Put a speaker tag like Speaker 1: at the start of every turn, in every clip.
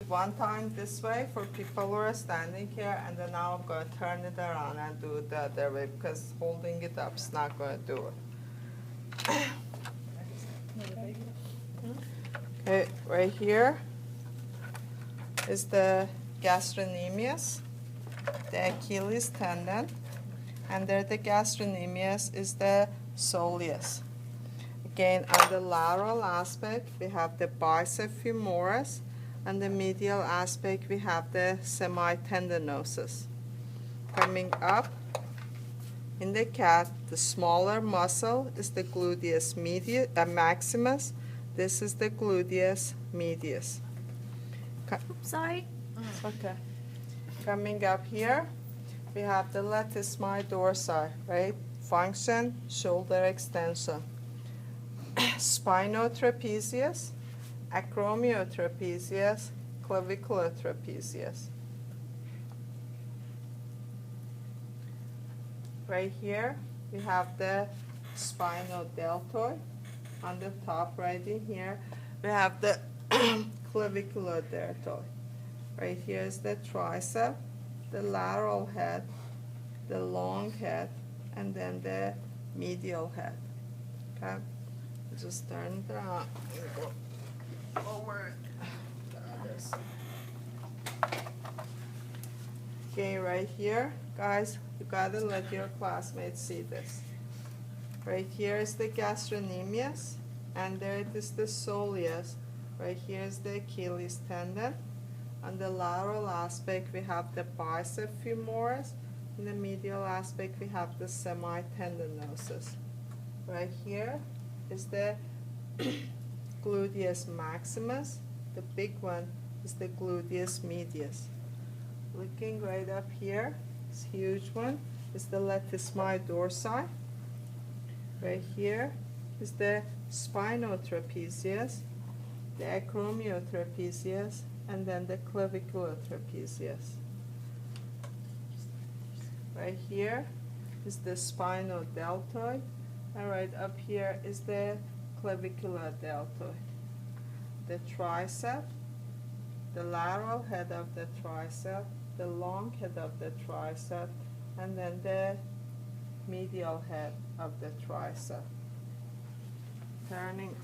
Speaker 1: one time this way for people who are standing here, and then now I'm going to turn it around and do it the other way because holding it up is not going to do it. Okay, right here is the gastrocnemius, the Achilles tendon. Under the gastrocnemius is the soleus. Again, on the lateral aspect, we have the bicep femoris. On the medial aspect, we have the semitendinosus. Coming up in the cat, the smaller muscle is the gluteus maximus. This is the gluteus medius.
Speaker 2: Sorry.
Speaker 1: It's okay. Coming up here, we have the latissimus dorsi, right? Function, shoulder extension. Spinotrapezius, acromiotrapezius, claviculotrapezius. Right here, we have the spinodeltoid. On the top right in here, we have the claviculodeltoid. Right here is the tricep, the lateral head, the long head, and then the medial head. Okay? Just turn it around and go over the other side. Okay, right here, guys, you gotta let your classmates see this. Right here is the gastrocnemius, and there it is the soleus. Right here is the Achilles tendon. On the lateral aspect, we have the bicep femoris. In the medial aspect, we have the semitendinosus. Right here is the gluteus maximus. The big one is the gluteus medius. Looking right up here, this huge one is the latissimus dorsi. Right here is the spinotrapezius, the acromiotrapezius, and then the claviculotrapezius. Right here is the spinodeltoid, and right up here is the claviculodeltoid. The tricep, the lateral head of the tricep, the long head of the tricep, and then the medial head of the tricep. Turning.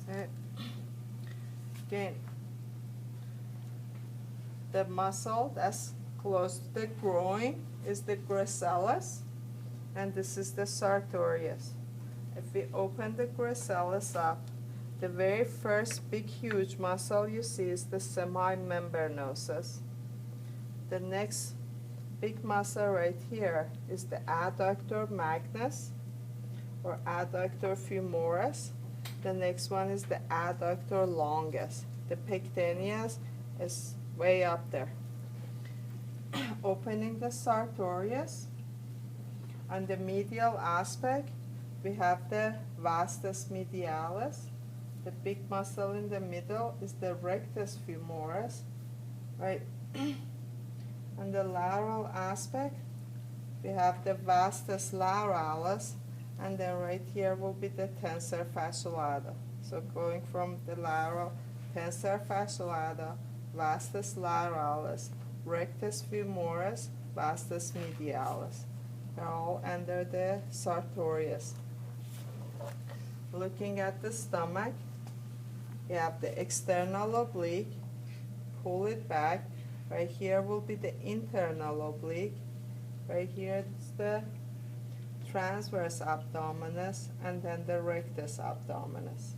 Speaker 1: Sit. Again, the muscle that's close to the groin is the gracilis, and this is the sartorius. If we open the gracilis up, the very first big huge muscle you see is the semimembranosus. The next big muscle right here is the adductor magnus or adductor femoris. The next one is the adductor longus. The pectineus is way up there. Opening the sartorius, on the medial aspect, we have the vastus medialis. The big muscle in the middle is the rectus femoris, right? On the lateral aspect, we have the vastus lateralis, and then right here will be the tensor fasciolata. So going from the lateral, tensor fasciolata, vastus lateralis, rectus femoris, vastus medialis. They're all under the sartorius. Looking at the stomach, you have the external oblique, pull it back. Right here will be the internal oblique. Right here is the transverse abdominis, and then the rectus abdominis.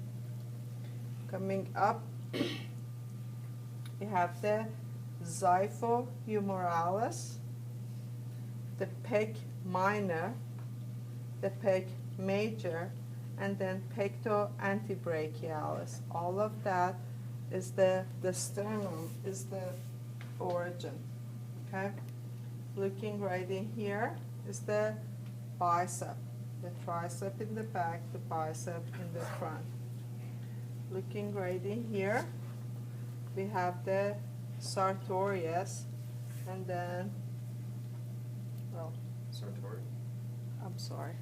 Speaker 1: Coming up, we have the xiphohumerales, the pec minor, the pec major, and then pecto antebrachialis. All of that is the sternum is the origin. Okay? Looking right in here is the bicep. The tricep in the back, the bicep in the front. Looking right in here, we have the sartorius, and then, well,
Speaker 3: Sartorius.
Speaker 1: I'm sorry.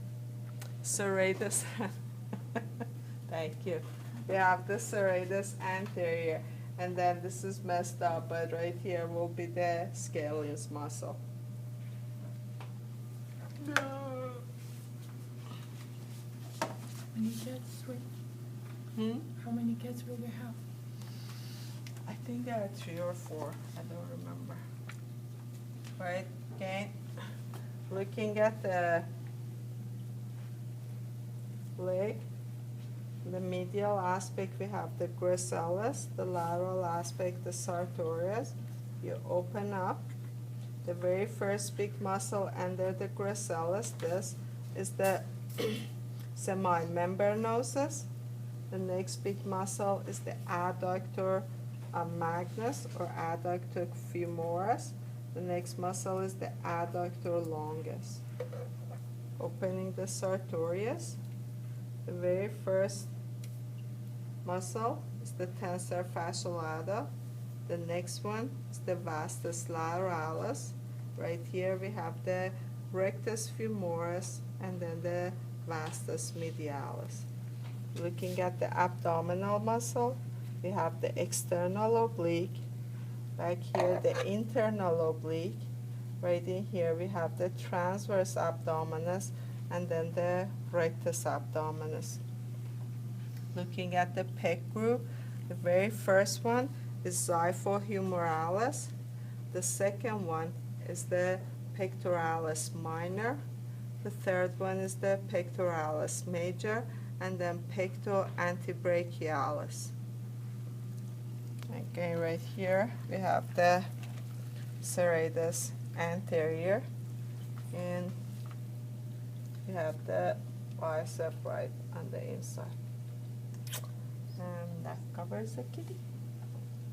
Speaker 1: Serratus. Thank you. We have the serratus anterior, and then this is messed up, but right here will be the scalene muscle.
Speaker 3: Many cats, wait, how many cats will we have?
Speaker 1: I think there are 3 or 4. I don't remember. Right, again, looking at the leg, the medial aspect, we have the gracilis, the lateral aspect, the sartorius. You open up the very first big muscle under the gracilis. This is the semimembranosus. The next big muscle is the adductor magnus or adductor femoris. The next muscle is the adductor longus. Opening the sartorius. The very first muscle is the tensor fasciae lata. The next one is the vastus lateralis. Right here we have the rectus femoris and then the vastus medialis. Looking at the abdominal muscle, we have the external oblique. Back here, the internal oblique. Right in here, we have the transverse abdominis and then the rectus abdominis. Looking at the pec group, the very first one is xiphohumerales. The second one is the pectoralis minor. The third one is the pectoralis major, and then pecto antebrachialis. Okay, right here we have the serratus anterior, and we have the bicep right on the inside. And that covers the kitty.